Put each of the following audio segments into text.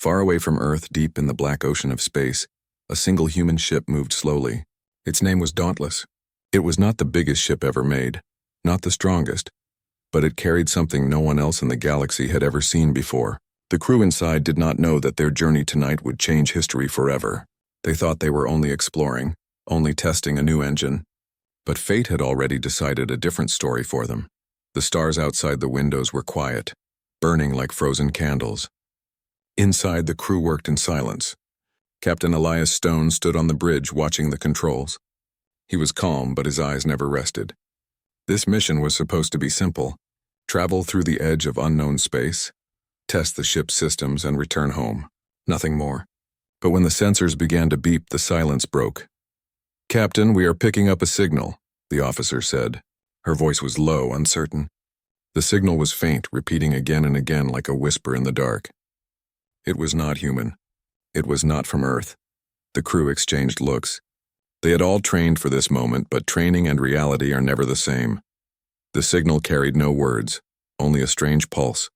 Far away from Earth, deep in the black ocean of space, a single human ship moved slowly. Its name was Dauntless. It was not the biggest ship ever made, not the strongest, but it carried something no one else in the galaxy had ever seen before. The crew inside did not know that their journey tonight would change history forever. They thought they were only exploring, only testing a new engine. But fate had already decided a different story for them. The stars outside the windows were quiet, burning like frozen candles. Inside, the crew worked in silence. Captain Elias Stone stood on the bridge watching the controls. He was calm, but his eyes never rested. This mission was supposed to be simple: travel through the edge of unknown space, test the ship's systems, and return home. Nothing more. But when the sensors began to beep, the silence broke. "Captain, we are picking up a signal," the officer said. Her voice was low, uncertain. The signal was faint, repeating again and again like a whisper in the dark. It was not human. It was not from Earth. The crew exchanged looks. They had all trained for this moment, but training and reality are never the same. The signal carried no words, only a strange pulse.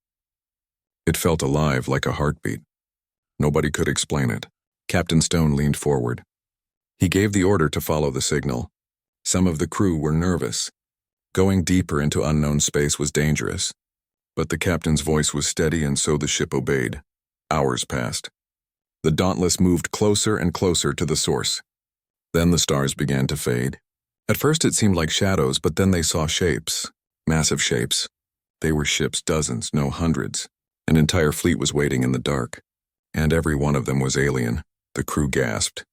It felt alive, like a heartbeat. Nobody could explain it. Captain Stone leaned forward. He gave the order to follow the signal. Some of the crew were nervous. Going deeper into unknown space was dangerous. But the captain's voice was steady, and so the ship obeyed. Hours passed. The Dauntless moved closer and closer to the source. Then the stars began to fade. At first it seemed like shadows, but then they saw shapes. Massive shapes. They were ships, dozens, no hundreds. An entire fleet was waiting in the dark. And every one of them was alien. The crew gasped.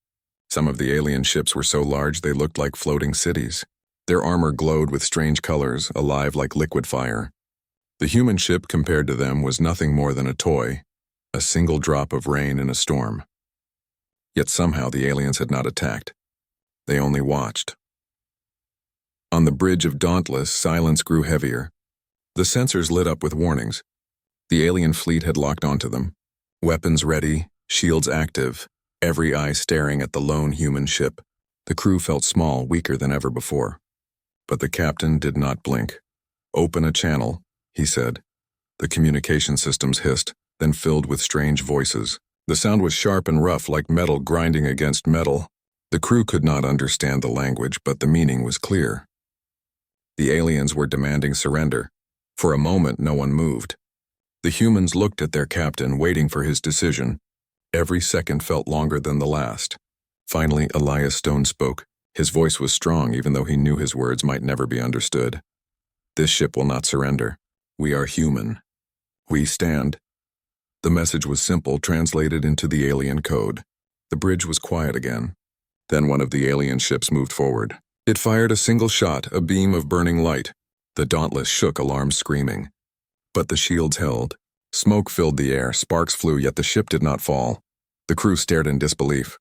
Some of the alien ships were so large they looked like floating cities. Their armor glowed with strange colors, alive like liquid fire. The human ship, compared to them, was nothing more than a toy, a single drop of rain in a storm. Yet somehow the aliens had not attacked. They only watched. On the bridge of Dauntless, silence grew heavier. The sensors lit up with warnings. The alien fleet had locked onto them. Weapons ready, shields active, every eye staring at the lone human ship. The crew felt small, weaker than ever before. But the captain did not blink. "Open a channel," he said. The communication systems hissed, then filled with strange voices. The sound was sharp and rough, like metal grinding against metal. The crew could not understand the language, but the meaning was clear. The aliens were demanding surrender. For a moment, no one moved. The humans looked at their captain, waiting for his decision. Every second felt longer than the last. Finally, Elias Stone spoke. His voice was strong, even though he knew his words might never be understood. "This ship will not surrender. We are human. We stand." The message was simple, translated into the alien code. The bridge was quiet again. Then one of the alien ships moved forward. It fired a single shot, a beam of burning light. The Dauntless shook, alarm screaming. But the shields held. Smoke filled the air, sparks flew, yet the ship did not fall. The crew stared in disbelief.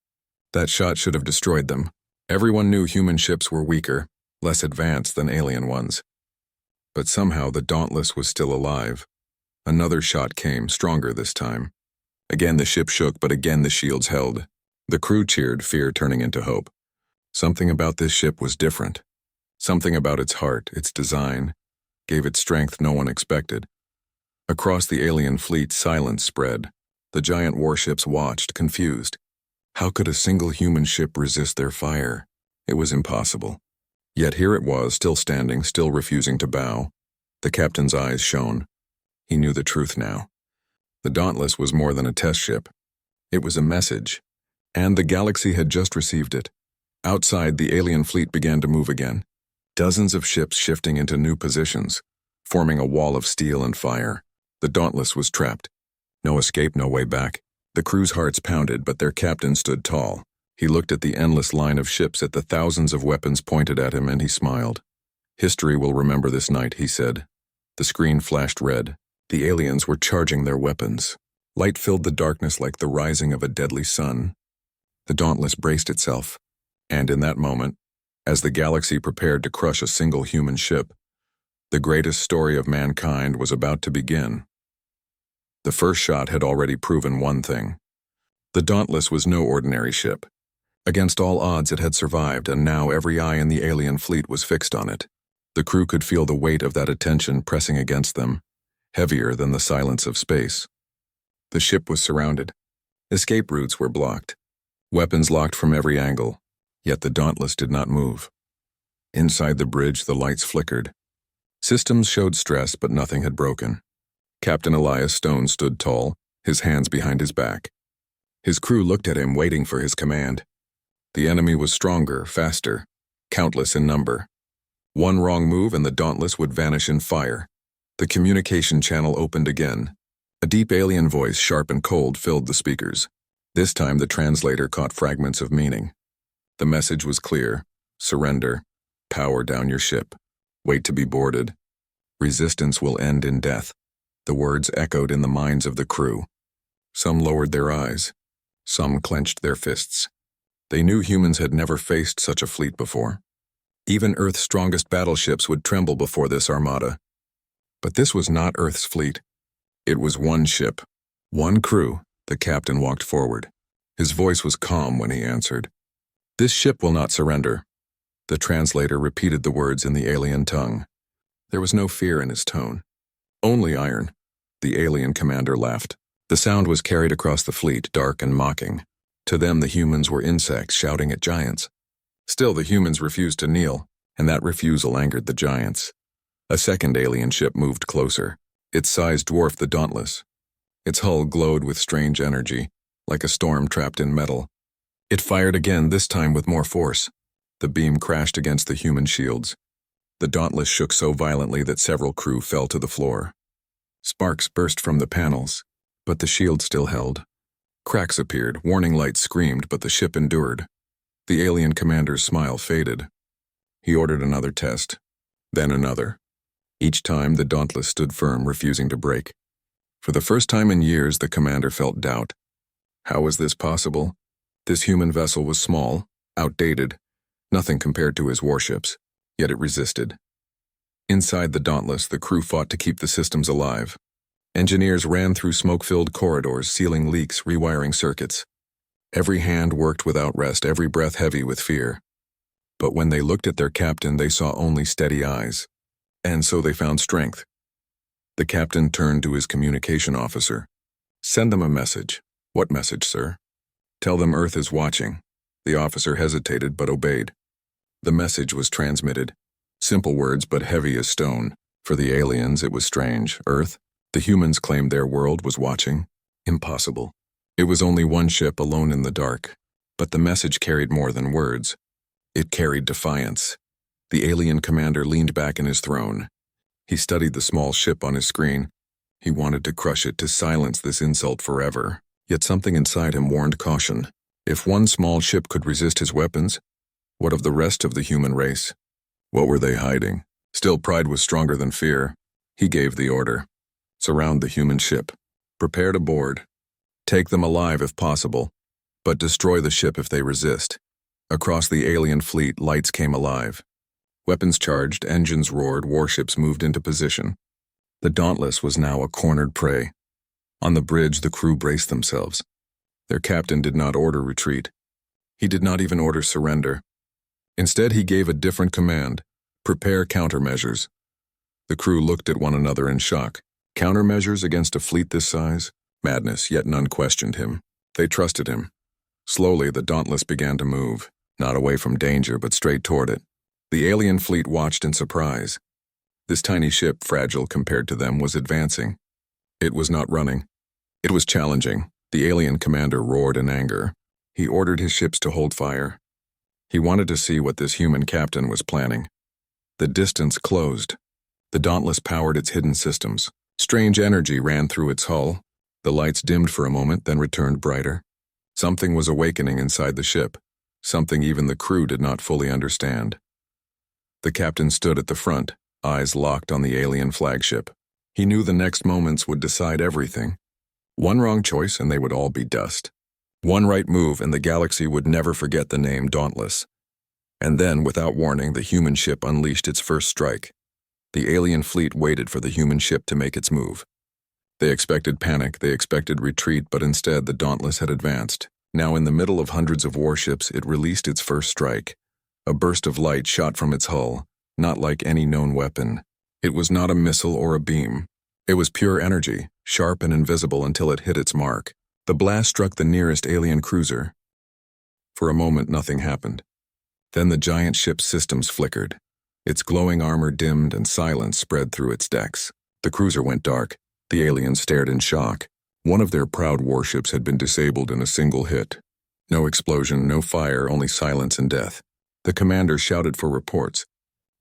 That shot should have destroyed them. Everyone knew human ships were weaker, less advanced than alien ones. But somehow the Dauntless was still alive. Another shot came, stronger this time. Again the ship shook, but again the shields held. The crew cheered, fear turning into hope. Something about this ship was different. Something about its heart, its design, gave it strength no one expected. Across the alien fleet, silence spread. The giant warships watched, confused. How could a single human ship resist their fire? It was impossible. Yet here it was, still standing, still refusing to bow. The captain's eyes shone. He knew the truth now. The Dauntless was more than a test ship. It was a message. And the galaxy had just received it. Outside, the alien fleet began to move again. Dozens of ships shifting into new positions, forming a wall of steel and fire. The Dauntless was trapped. No escape, no way back. The crew's hearts pounded, but their captain stood tall. He looked at the endless line of ships, at the thousands of weapons pointed at him, and he smiled. "History will remember this night," he said. The screen flashed red. The aliens were charging their weapons. Light filled the darkness like the rising of a deadly sun. The Dauntless braced itself. And in that moment, as the galaxy prepared to crush a single human ship, the greatest story of mankind was about to begin. The first shot had already proven one thing. The Dauntless was no ordinary ship. Against all odds it had survived, and now every eye in the alien fleet was fixed on it. The crew could feel the weight of that attention pressing against them, heavier than the silence of space. The ship was surrounded. Escape routes were blocked. Weapons locked from every angle. Yet the Dauntless did not move. Inside the bridge, the lights flickered. Systems showed stress, but nothing had broken. Captain Elias Stone stood tall, his hands behind his back. His crew looked at him, waiting for his command. The enemy was stronger, faster, countless in number. One wrong move and the Dauntless would vanish in fire. The communication channel opened again. A deep alien voice, sharp and cold, filled the speakers. This time the translator caught fragments of meaning. The message was clear. Surrender. Power down your ship. Wait to be boarded. Resistance will end in death. The words echoed in the minds of the crew. Some lowered their eyes. Some clenched their fists. They knew humans had never faced such a fleet before. Even Earth's strongest battleships would tremble before this armada. But this was not Earth's fleet. It was one ship, one crew. The captain walked forward. His voice was calm when he answered. "This ship will not surrender." The translator repeated the words in the alien tongue. There was no fear in his tone. Only iron. The alien commander laughed. The sound was carried across the fleet, dark and mocking. To them, the humans were insects shouting at giants. Still, the humans refused to kneel, and that refusal angered the giants. A second alien ship moved closer. Its size dwarfed the Dauntless. Its hull glowed with strange energy, like a storm trapped in metal. It fired again, this time with more force. The beam crashed against the human shields. The Dauntless shook so violently that several crew fell to the floor. Sparks burst from the panels, but the shield still held. Cracks appeared, warning lights screamed, but the ship endured. The alien commander's smile faded. He ordered another test, then another. Each time, the Dauntless stood firm, refusing to break. For the first time in years, the commander felt doubt. How was this possible? This human vessel was small, outdated, nothing compared to his warships, yet it resisted. Inside the Dauntless, the crew fought to keep the systems alive. Engineers ran through smoke-filled corridors, sealing leaks, rewiring circuits. Every hand worked without rest, every breath heavy with fear. But when they looked at their captain, they saw only steady eyes. And so they found strength. The captain turned to his communication officer. "Send them a message." "What message, sir?" "Tell them Earth is watching." The officer hesitated but obeyed. The message was transmitted. Simple words but heavy as stone. For the aliens, it was strange. Earth? The humans claimed their world was watching. Impossible. It was only one ship alone in the dark. But the message carried more than words. It carried defiance. The alien commander leaned back in his throne. He studied the small ship on his screen. He wanted to crush it, to silence this insult forever. Yet something inside him warned caution. If one small ship could resist his weapons, what of the rest of the human race? What were they hiding? Still, pride was stronger than fear. He gave the order. Surround the human ship. Prepare to board. Take them alive if possible, but destroy the ship if they resist. Across the alien fleet, lights came alive. Weapons charged, engines roared, warships moved into position. The Dauntless was now a cornered prey. On the bridge, the crew braced themselves. Their captain did not order retreat. He did not even order surrender. Instead, he gave a different command: prepare countermeasures. The crew looked at one another in shock. Countermeasures against a fleet this size? Madness, yet none questioned him. They trusted him. Slowly, the Dauntless began to move, not away from danger, but straight toward it. The alien fleet watched in surprise. This tiny ship, fragile compared to them, was advancing. It was not running. It was challenging. The alien commander roared in anger. He ordered his ships to hold fire. He wanted to see what this human captain was planning. The distance closed. The Dauntless powered its hidden systems. Strange energy ran through its hull. The lights dimmed for a moment, then returned brighter. Something was awakening inside the ship, something even the crew did not fully understand. The captain stood at the front, eyes locked on the alien flagship. He knew the next moments would decide everything. One wrong choice and they would all be dust. One right move and the galaxy would never forget the name Dauntless. And then, without warning, the human ship unleashed its first strike. The alien fleet waited for the human ship to make its move. They expected panic, they expected retreat, but instead the Dauntless had advanced. Now in the middle of hundreds of warships, it released its first strike. A burst of light shot from its hull, not like any known weapon. It was not a missile or a beam. It was pure energy, sharp and invisible until it hit its mark. The blast struck the nearest alien cruiser. For a moment, nothing happened. Then the giant ship's systems flickered. Its glowing armor dimmed and silence spread through its decks. The cruiser went dark. The aliens stared in shock. One of their proud warships had been disabled in a single hit. No explosion, no fire, only silence and death. The commander shouted for reports.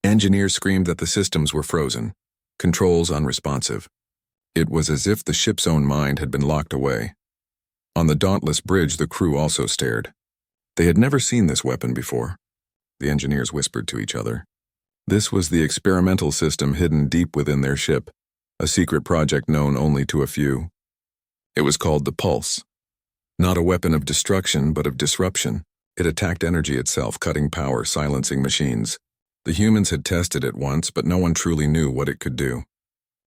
Engineers screamed that the systems were frozen. Controls unresponsive. It was as if the ship's own mind had been locked away. On the Dauntless bridge, the crew also stared. They had never seen this weapon before. The engineers whispered to each other. This was the experimental system hidden deep within their ship, a secret project known only to a few. It was called the Pulse. Not a weapon of destruction, but of disruption. It attacked energy itself, cutting power, silencing machines. The humans had tested it once, but no one truly knew what it could do.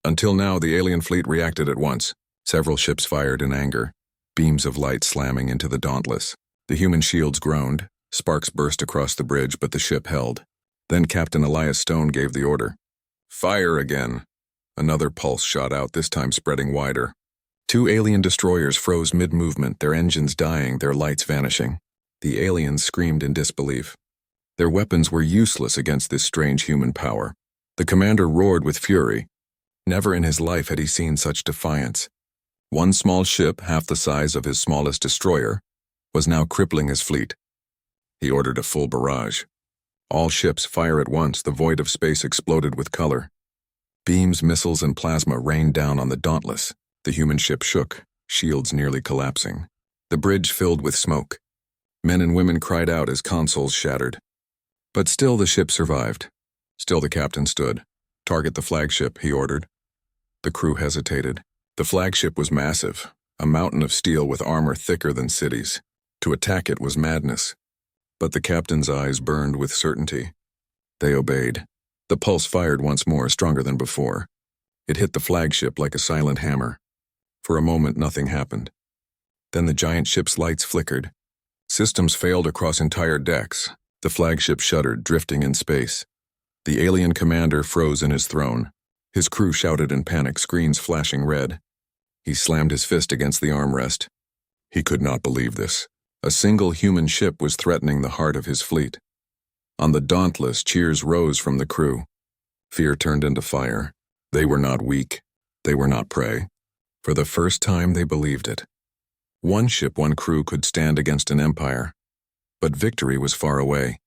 Until now, the alien fleet reacted at once. Several ships fired in anger, beams of light slamming into the Dauntless. The human shields groaned, sparks burst across the bridge, but the ship held. Then Captain Elias Stone gave the order. Fire again. Another pulse shot out, this time spreading wider. 2 alien destroyers froze mid-movement, their engines dying, their lights vanishing. The aliens screamed in disbelief. Their weapons were useless against this strange human power. The commander roared with fury. Never in his life had he seen such defiance. One small ship, half the size of his smallest destroyer, was now crippling his fleet. He ordered a full barrage. All ships fire at once, the void of space exploded with color. Beams, missiles, and plasma rained down on the Dauntless. The human ship shook, shields nearly collapsing. The bridge filled with smoke. Men and women cried out as consoles shattered. But still the ship survived. Still the captain stood. Target the flagship, he ordered. The crew hesitated. The flagship was massive, a mountain of steel with armor thicker than cities. To attack it was madness. But the captain's eyes burned with certainty. They obeyed. The pulse fired once more, stronger than before. It hit the flagship like a silent hammer. For a moment, nothing happened. Then the giant ship's lights flickered. Systems failed across entire decks. The flagship shuddered, drifting in space. The alien commander froze in his throne. His crew shouted in panic, screens flashing red. He slammed his fist against the armrest. He could not believe this. A single human ship was threatening the heart of his fleet. On the Dauntless, cheers rose from the crew. Fear turned into fire. They were not weak. They were not prey. For the first time, they believed it. One ship, one crew could stand against an empire. But victory was far away.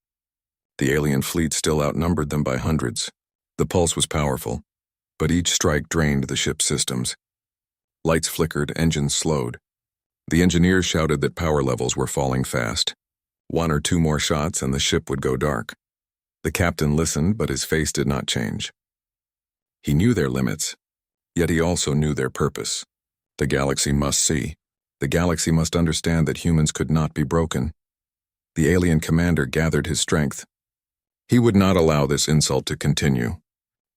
The alien fleet still outnumbered them by hundreds. The pulse was powerful, but each strike drained the ship's systems. Lights flickered, engines slowed. The engineers shouted that power levels were falling fast. 1 or 2 more shots and the ship would go dark. The captain listened, but his face did not change. He knew their limits, yet he also knew their purpose. The galaxy must see. The galaxy must understand that humans could not be broken. The alien commander gathered his strength. He would not allow this insult to continue.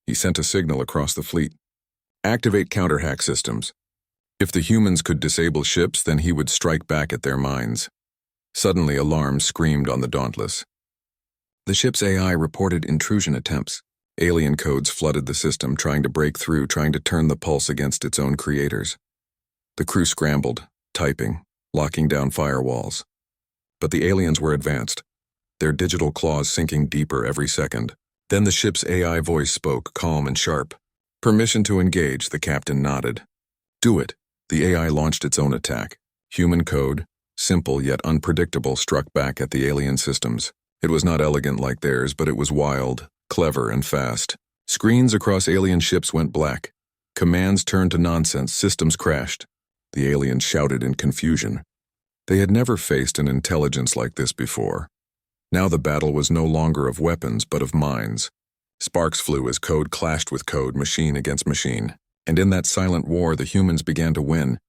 He sent a signal across the fleet. Activate counter-hack systems. If the humans could disable ships, then he would strike back at their minds. Suddenly, alarms screamed on the Dauntless. The ship's AI reported intrusion attempts. Alien codes flooded the system, trying to break through, trying to turn the pulse against its own creators. The crew scrambled, typing, locking down firewalls. But the aliens were advanced, their digital claws sinking deeper every second. Then the ship's AI voice spoke, calm and sharp. Permission to engage, the captain nodded. Do it. The AI launched its own attack. Human code, simple yet unpredictable, struck back at the alien systems. It was not elegant like theirs, but it was wild, clever, and fast. Screens across alien ships went black. Commands turned to nonsense, systems crashed. The aliens shouted in confusion. They had never faced an intelligence like this before. Now the battle was no longer of weapons, but of minds. Sparks flew as code clashed with code, machine against machine. And in that silent war, the humans began to win.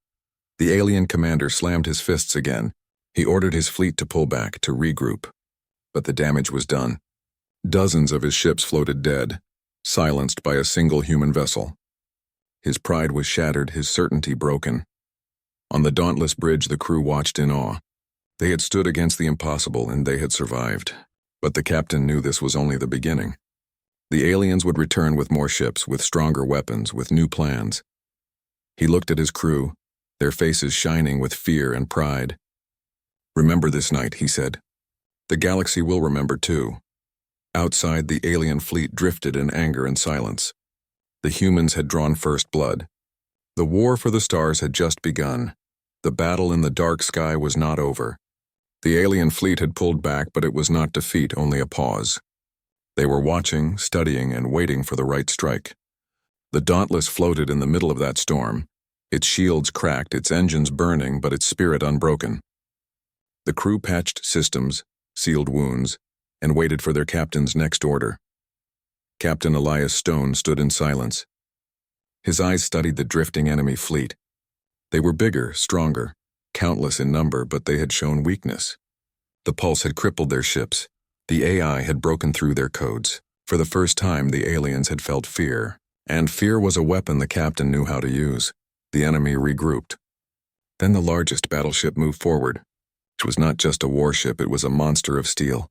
The alien commander slammed his fists again. He ordered his fleet to pull back, to regroup. But the damage was done. Dozens of his ships floated dead, silenced by a single human vessel. His pride was shattered, his certainty broken. On the Dauntless bridge, the crew watched in awe. They had stood against the impossible, and they had survived. But the captain knew this was only the beginning. The aliens would return with more ships, with stronger weapons, with new plans. He looked at his crew, their faces shining with fear and pride. "Remember this night," he said. "The galaxy will remember too." Outside, the alien fleet drifted in anger and silence. The humans had drawn first blood. The war for the stars had just begun. The battle in the dark sky was not over. The alien fleet had pulled back, but it was not defeat, only a pause. They were watching, studying, and waiting for the right strike. The Dauntless floated in the middle of that storm, its shields cracked, its engines burning, but its spirit unbroken. The crew patched systems, sealed wounds, and waited for their captain's next order. Captain Elias Stone stood in silence. His eyes studied the drifting enemy fleet. They were bigger, stronger, countless in number, but they had shown weakness. The pulse had crippled their ships. The AI had broken through their codes. For the first time, the aliens had felt fear. And fear was a weapon the captain knew how to use. The enemy regrouped. Then the largest battleship moved forward. It was not just a warship, it was a monster of steel.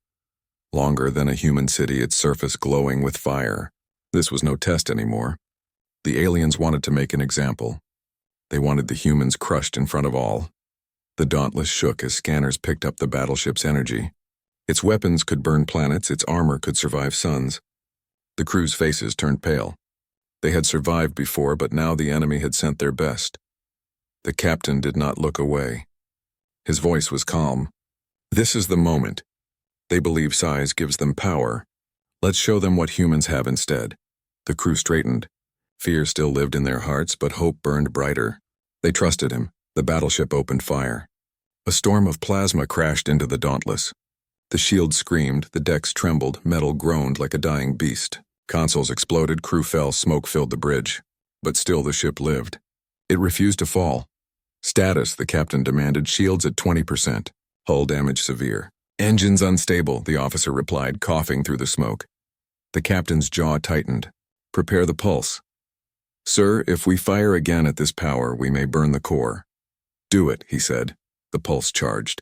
Longer than a human city, its surface glowing with fire. This was no test anymore. The aliens wanted to make an example. They wanted the humans crushed in front of all. The Dauntless shook as scanners picked up the battleship's energy. Its weapons could burn planets, its armor could survive suns. The crew's faces turned pale. They had survived before, but now the enemy had sent their best. The captain did not look away. His voice was calm. "This is the moment. They believe size gives them power. Let's show them what humans have instead." The crew straightened. Fear still lived in their hearts, but hope burned brighter. They trusted him. The battleship opened fire. A storm of plasma crashed into the Dauntless. The shield screamed, the decks trembled, metal groaned like a dying beast. Consoles exploded, crew fell, smoke filled the bridge. But still the ship lived. It refused to fall. "Status," the captain demanded, "shields at 20%. Hull damage severe." "Engines unstable," the officer replied, coughing through the smoke. The captain's jaw tightened. "Prepare the pulse." "Sir, if we fire again at this power, we may burn the core." "Do it," he said. The pulse charged.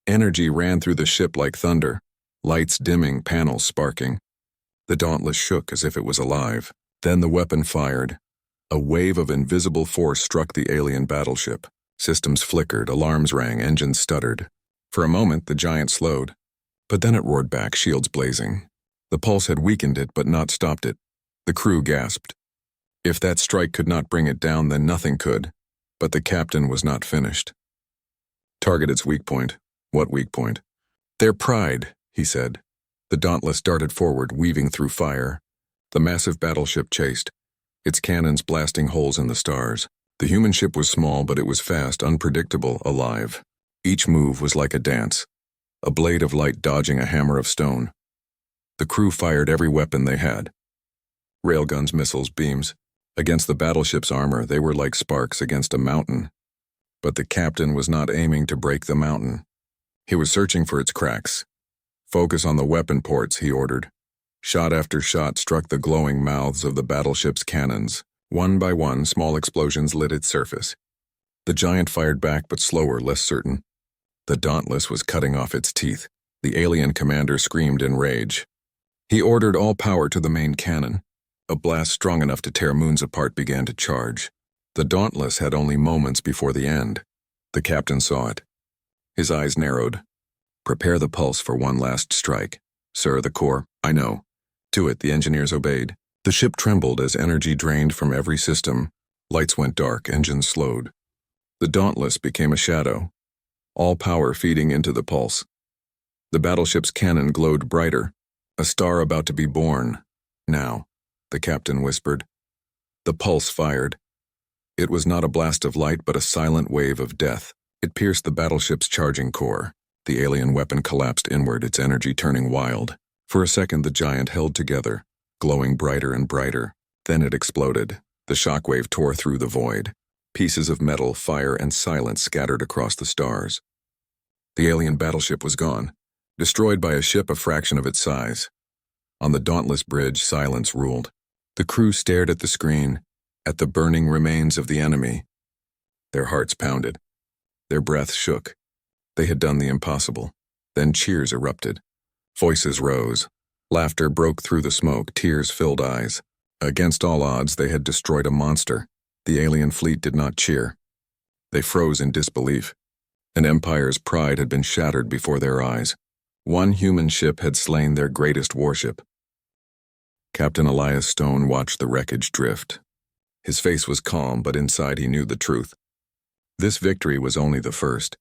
Energy ran through the ship like thunder, lights dimming, panels sparking. The Dauntless shook as if it was alive. Then the weapon fired. A wave of invisible force struck the alien battleship. Systems flickered, alarms rang, engines stuttered. For a moment, the giant slowed. But then it roared back, shields blazing. The pulse had weakened it, but not stopped it. The crew gasped. If that strike could not bring it down, then nothing could. But the captain was not finished. "Target its weak point." "What weak point?" "Their pride," he said. The Dauntless darted forward, weaving through fire. The massive battleship chased, its cannons blasting holes in the stars. The human ship was small, but it was fast, unpredictable, alive. Each move was like a dance, a blade of light dodging a hammer of stone. The crew fired every weapon they had. Railguns, missiles, beams. Against the battleship's armor, they were like sparks against a mountain. But the captain was not aiming to break the mountain. He was searching for its cracks. "Focus on the weapon ports," he ordered. Shot after shot struck the glowing mouths of the battleship's cannons. One by one, small explosions lit its surface. The giant fired back, but slower, less certain. The Dauntless was cutting off its teeth. The alien commander screamed in rage. He ordered all power to the main cannon. A blast strong enough to tear moons apart began to charge. The Dauntless had only moments before the end. The captain saw it. His eyes narrowed. "Prepare the pulse for one last strike." "Sir, the core." "I know." To it, the engineers obeyed. The ship trembled as energy drained from every system. Lights went dark, engines slowed. The Dauntless became a shadow, all power feeding into the pulse. The battleship's cannon glowed brighter, a star about to be born. "Now," the captain whispered. The pulse fired. It was not a blast of light, but a silent wave of death. It pierced the battleship's charging core. The alien weapon collapsed inward, its energy turning wild. For a second, the giant held together, glowing brighter and brighter. Then it exploded. The shockwave tore through the void. Pieces of metal, fire, and silence scattered across the stars. The alien battleship was gone, destroyed by a ship a fraction of its size. On the Dauntless bridge, silence ruled. The crew stared at the screen, at the burning remains of the enemy. Their hearts pounded. Their breath shook. They had done the impossible. Then cheers erupted. Voices rose. Laughter broke through the smoke, tears filled eyes. Against all odds, they had destroyed a monster. The alien fleet did not cheer. They froze in disbelief. An empire's pride had been shattered before their eyes. One human ship had slain their greatest warship. Captain Elias Stone watched the wreckage drift. His face was calm, but inside he knew the truth. This victory was only the first.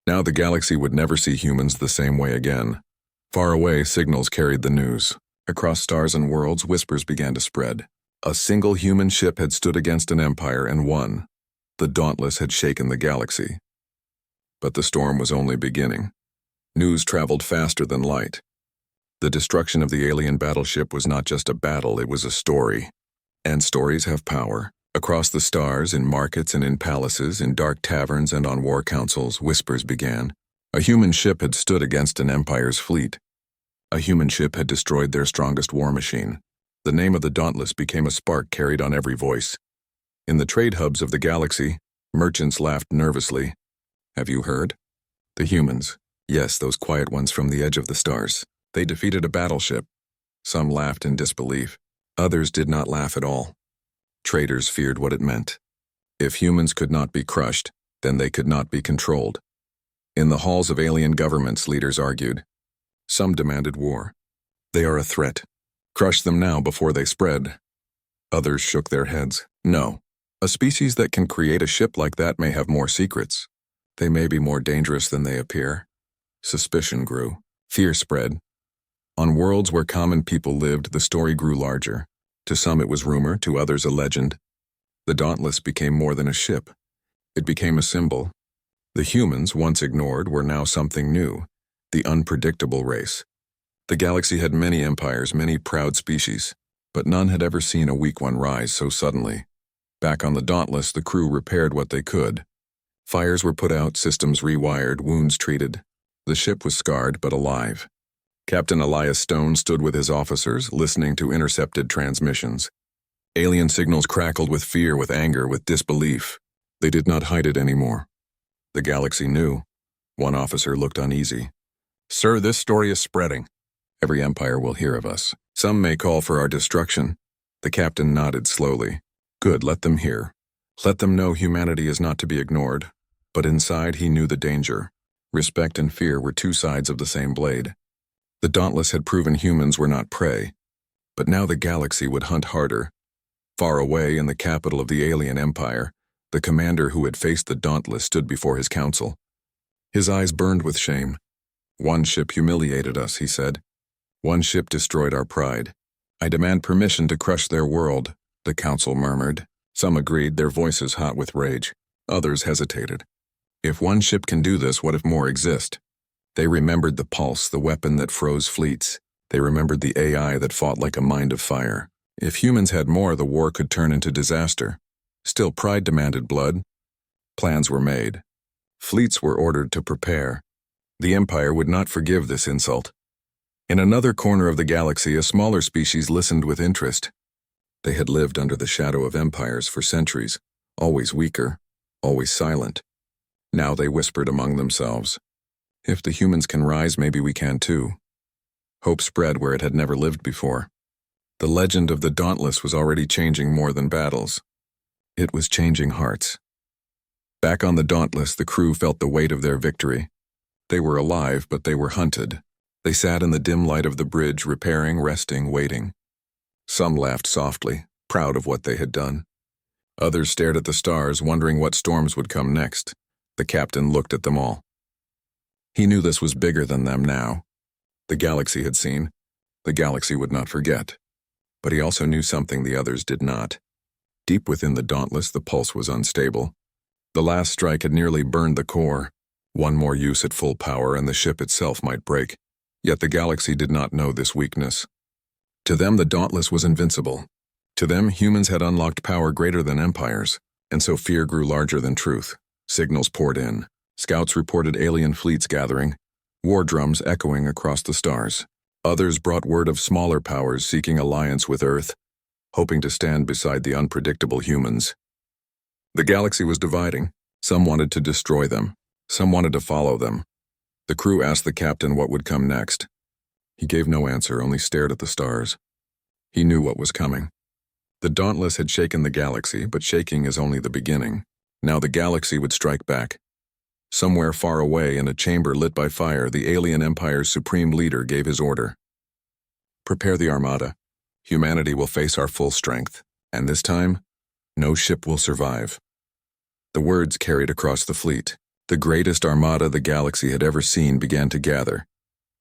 Now the galaxy would never see humans the same way again. Far away, signals carried the news. Across stars and worlds, whispers began to spread. A single human ship had stood against an empire and won. The Dauntless had shaken the galaxy. But the storm was only beginning. News traveled faster than light. The destruction of the alien battleship was not just a battle, it was a story. And stories have power. Across the stars, in markets and in palaces, in dark taverns and on war councils, whispers began. A human ship had stood against an empire's fleet. A human ship had destroyed their strongest war machine. The name of the Dauntless became a spark carried on every voice. In the trade hubs of the galaxy, merchants laughed nervously. Have you heard? The humans. Yes, those quiet ones from the edge of the stars. They defeated a battleship. Some laughed in disbelief. Others did not laugh at all. Traders feared what it meant. If humans could not be crushed, then they could not be controlled. In the halls of alien governments, leaders argued. Some demanded war. They are a threat. Crush them now before they spread. Others shook their heads. No. A species that can create a ship like that may have more secrets. They may be more dangerous than they appear. Suspicion grew. Fear spread. On worlds where common people lived, the story grew larger. To some it was rumor, to others a legend. The Dauntless became more than a ship. It became a symbol. The humans, once ignored, were now something new. The unpredictable race. The galaxy had many empires, many proud species, but none had ever seen a weak one rise so suddenly. Back on the Dauntless, the crew repaired what they could. Fires were put out, systems rewired, wounds treated. The ship was scarred but alive. Captain Elias Stone stood with his officers, listening to intercepted transmissions. Alien signals crackled with fear, with anger, with disbelief. They did not hide it anymore. The galaxy knew. One officer looked uneasy. Sir, this story is spreading. Every empire will hear of us. Some may call for our destruction. The captain nodded slowly. Good, let them hear. Let them know humanity is not to be ignored. But inside he knew the danger. Respect and fear were two sides of the same blade. The Dauntless had proven humans were not prey. But now the galaxy would hunt harder. Far away in the capital of the alien empire, the commander who had faced the Dauntless stood before his council. His eyes burned with shame. One ship humiliated us, he said. One ship destroyed our pride. I demand permission to crush their world, the council murmured. Some agreed, their voices hot with rage. Others hesitated. If one ship can do this, what if more exist? They remembered the pulse, the weapon that froze fleets. They remembered the AI that fought like a mind of fire. If humans had more, the war could turn into disaster. Still, pride demanded blood. Plans were made. Fleets were ordered to prepare. The Empire would not forgive this insult. In another corner of the galaxy, a smaller species listened with interest. They had lived under the shadow of empires for centuries, always weaker, always silent. Now they whispered among themselves. If the humans can rise, maybe we can too. Hope spread where it had never lived before. The legend of the Dauntless was already changing more than battles. It was changing hearts. Back on the Dauntless, the crew felt the weight of their victory. They were alive, but they were hunted. They sat in the dim light of the bridge, repairing, resting, waiting. Some laughed softly, proud of what they had done. Others stared at the stars, wondering what storms would come next. The captain looked at them all. He knew this was bigger than them now. The galaxy had seen. The galaxy would not forget. But he also knew something the others did not. Deep within the Dauntless, the pulse was unstable. The last strike had nearly burned the core. One more use at full power and the ship itself might break. Yet the galaxy did not know this weakness. To them, the Dauntless was invincible. To them, humans had unlocked power greater than empires, and so fear grew larger than truth. Signals poured in. Scouts reported alien fleets gathering, war drums echoing across the stars. Others brought word of smaller powers seeking alliance with Earth, hoping to stand beside the unpredictable humans. The galaxy was dividing. Some wanted to destroy them. Some wanted to follow them. The crew asked the captain what would come next. He gave no answer, only stared at the stars. He knew what was coming. The Dauntless had shaken the galaxy, but shaking is only the beginning. Now the galaxy would strike back. Somewhere far away in a chamber lit by fire, the alien empire's supreme leader gave his order. Prepare the armada. Humanity will face our full strength, and this time, no ship will survive. The words carried across the fleet. The greatest armada the galaxy had ever seen began to gather,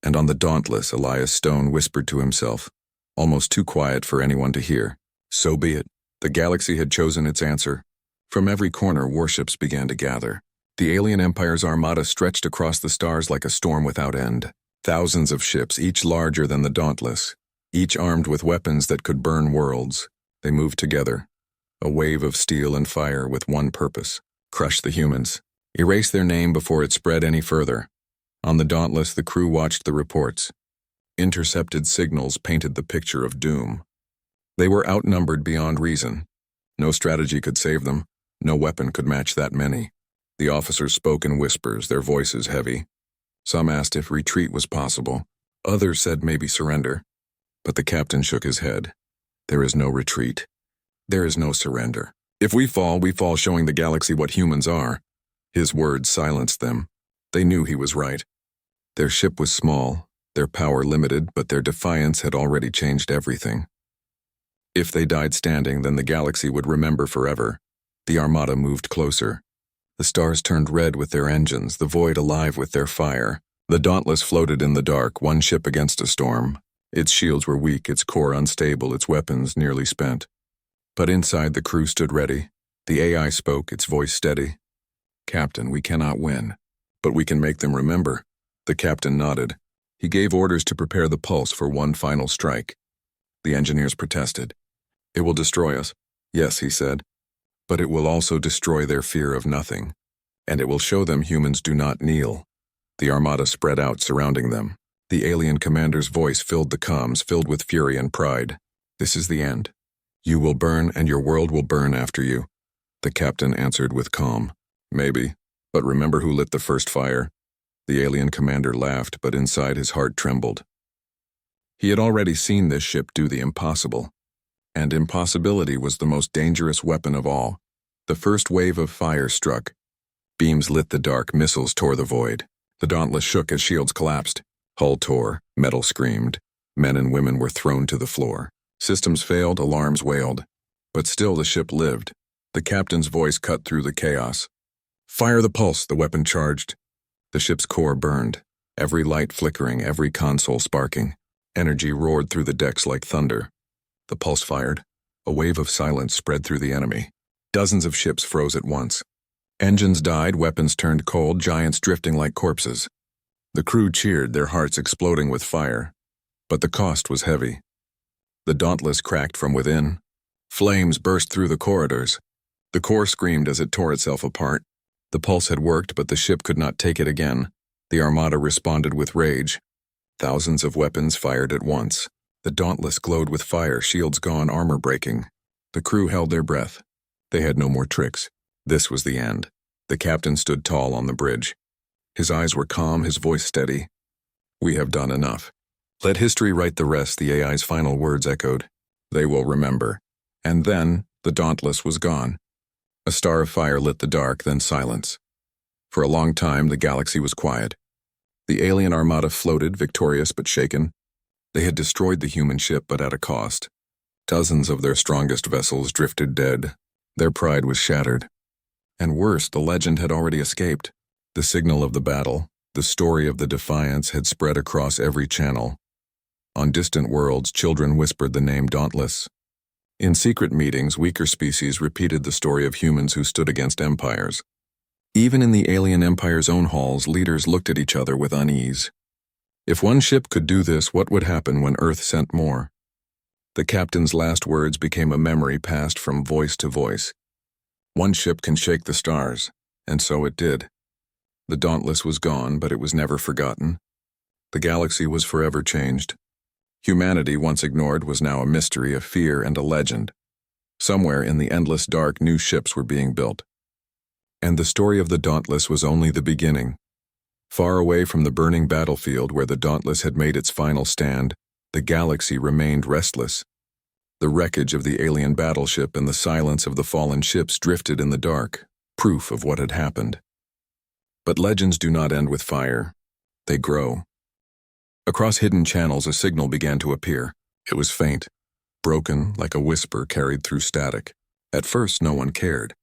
and on the Dauntless, Elias Stone whispered to himself, almost too quiet for anyone to hear. So be it. The galaxy had chosen its answer. From every corner, warships began to gather. The alien empire's armada stretched across the stars like a storm without end. Thousands of ships, each larger than the Dauntless, each armed with weapons that could burn worlds. They moved together, a wave of steel and fire with one purpose: crush the humans, erase their name before it spread any further. On the Dauntless, the crew watched the reports. Intercepted signals painted the picture of doom. They were outnumbered beyond reason. No strategy could save them. No weapon could match that many. The officers spoke in whispers, their voices heavy. Some asked if retreat was possible. Others said maybe surrender. But the captain shook his head. There is no retreat. There is no surrender. If we fall showing the galaxy what humans are. His words silenced them. They knew he was right. Their ship was small, their power limited, but their defiance had already changed everything. If they died standing, then the galaxy would remember forever. The armada moved closer. The stars turned red with their engines, the void alive with their fire. The Dauntless floated in the dark, one ship against a storm. Its shields were weak, its core unstable, its weapons nearly spent. But inside, the crew stood ready. The AI spoke, its voice steady. "Captain, we cannot win, but we can make them remember." The captain nodded. He gave orders to prepare the pulse for one final strike. The engineers protested. "It will destroy us." "Yes," he said, "but it will also destroy their fear of nothing, and it will show them humans do not kneel." The armada spread out, surrounding them. The alien commander's voice filled the comms, filled with fury and pride. "This is the end. You will burn, and your world will burn after you." The captain answered with calm. "Maybe, but remember who lit the first fire?" The alien commander laughed, but inside his heart trembled. He had already seen this ship do the impossible. And impossibility was the most dangerous weapon of all. The first wave of fire struck. Beams lit the dark, missiles tore the void. The Dauntless shook as shields collapsed. Hull tore, metal screamed. Men and women were thrown to the floor. Systems failed, alarms wailed. But still the ship lived. The captain's voice cut through the chaos. "Fire the pulse," the weapon charged. The ship's core burned, every light flickering, every console sparking. Energy roared through the decks like thunder. The pulse fired. A wave of silence spread through the enemy. Dozens of ships froze at once. Engines died, weapons turned cold, giants drifting like corpses. The crew cheered, their hearts exploding with fire. But the cost was heavy. The Dauntless cracked from within. Flames burst through the corridors. The core screamed as it tore itself apart. The pulse had worked, but the ship could not take it again. The armada responded with rage. Thousands of weapons fired at once. The Dauntless glowed with fire, shields gone, armor breaking. The crew held their breath. They had no more tricks. This was the end. The captain stood tall on the bridge. His eyes were calm, his voice steady. "We have done enough. Let history write the rest," the AI's final words echoed. "They will remember." And then, the Dauntless was gone. A star of fire lit the dark, then silence. For a long time, the galaxy was quiet. The alien armada floated, victorious but shaken. They had destroyed the human ship, but at a cost. Dozens of their strongest vessels drifted dead. Their pride was shattered. And worse, the legend had already escaped. The signal of the battle, the story of the defiance, had spread across every channel. On distant worlds, children whispered the name Dauntless. In secret meetings, weaker species repeated the story of humans who stood against empires. Even in the alien empire's own halls, leaders looked at each other with unease. If one ship could do this, what would happen when Earth sent more? The captain's last words became a memory passed from voice to voice. One ship can shake the stars, and so it did. The Dauntless was gone, but it was never forgotten. The galaxy was forever changed. Humanity, once ignored, was now a mystery, a fear, and a legend. Somewhere in the endless dark, new ships were being built. And the story of the Dauntless was only the beginning. Far away from the burning battlefield where the Dauntless had made its final stand, the galaxy remained restless. The wreckage of the alien battleship and the silence of the fallen ships drifted in the dark, proof of what had happened. But legends do not end with fire. They grow. Across hidden channels, a signal began to appear. It was faint, broken like a whisper carried through static. At first, no one cared.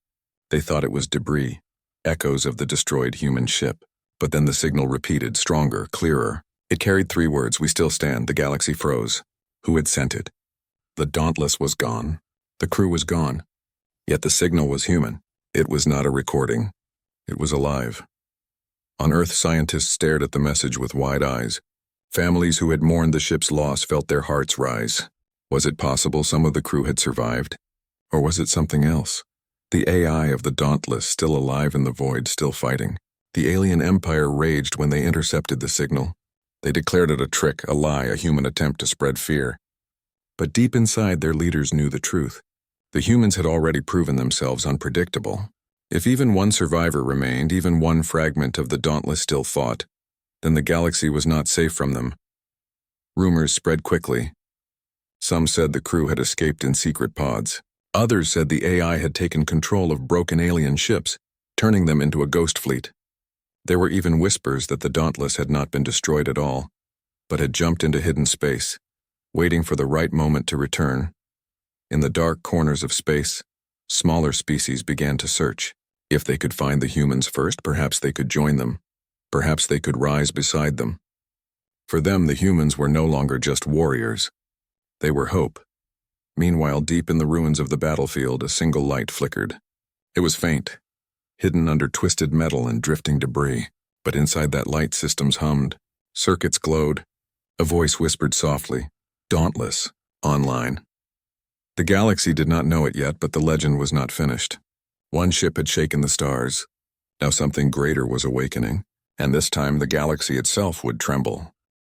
They thought it was debris, echoes of the destroyed human ship. But then the signal repeated, stronger, clearer. It carried 3 words: "We still stand." The galaxy froze. Who had sent it? The Dauntless was gone. The crew was gone. Yet the signal was human. It was not a recording. It was alive. On Earth, scientists stared at the message with wide eyes. Families who had mourned the ship's loss felt their hearts rise. Was it possible some of the crew had survived? Or was it something else? The AI of the Dauntless, still alive in the void, still fighting. The alien empire raged when they intercepted the signal. They declared it a trick, a lie, a human attempt to spread fear. But deep inside, their leaders knew the truth. The humans had already proven themselves unpredictable. If even one survivor remained, even one fragment of the Dauntless still fought, then the galaxy was not safe from them. Rumors spread quickly. Some said the crew had escaped in secret pods. Others said the AI had taken control of broken alien ships, turning them into a ghost fleet. There were even whispers that the Dauntless had not been destroyed at all, but had jumped into hidden space, waiting for the right moment to return. In the dark corners of space, smaller species began to search. If they could find the humans first, perhaps they could join them. Perhaps they could rise beside them. For them, the humans were no longer just warriors. They were hope. Meanwhile, deep in the ruins of the battlefield, a single light flickered. It was faint, hidden under twisted metal and drifting debris. But inside that light, systems hummed. Circuits glowed. A voice whispered softly, "Dauntless, online." The galaxy did not know it yet, but the legend was not finished. One ship had shaken the stars. Now something greater was awakening, and this time the galaxy itself would tremble.